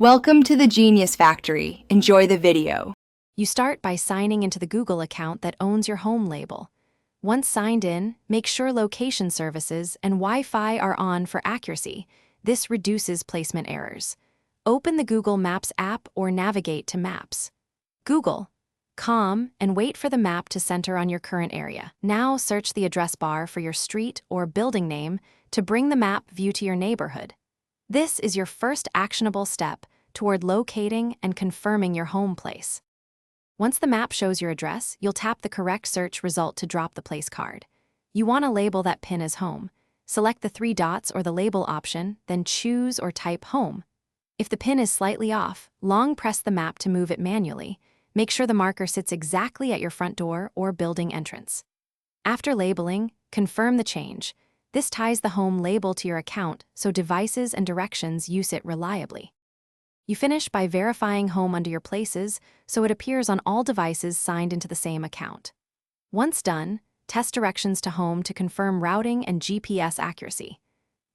Welcome to the Genius Factory. Enjoy the video. You start by signing into the Google account that owns your home label. Once signed in, make sure location services and Wi-Fi are on for accuracy. This reduces placement errors. Open the Google Maps app or navigate to Maps. Google, and wait for the map to center on your current area. Now search the address bar for your street or building name to bring the map view to your neighborhood. This is your first actionable step toward locating and confirming your home place. Once the map shows your address, you'll tap the correct search result to drop the place card. You want to label that pin as home. Select the 3 dots or the label option, then choose or type home. If the pin is slightly off, long press the map to move it manually. Make sure the marker sits exactly at your front door or building entrance. After labeling, confirm the change. This ties the home label to your account so devices and directions use it reliably. You finish by verifying home under your places so it appears on all devices signed into the same account. Once done, test directions to home to confirm routing and GPS accuracy.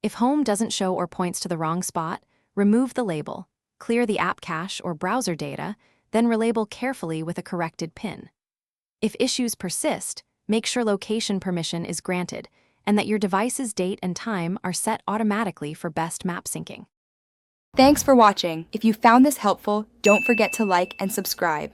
If home doesn't show or points to the wrong spot, remove the label, clear the app cache or browser data, then relabel carefully with a corrected PIN. If issues persist, make sure location permission is granted and that your device's date and time are set automatically for best map syncing. Thanks for watching. If you found this helpful, don't forget to like and subscribe.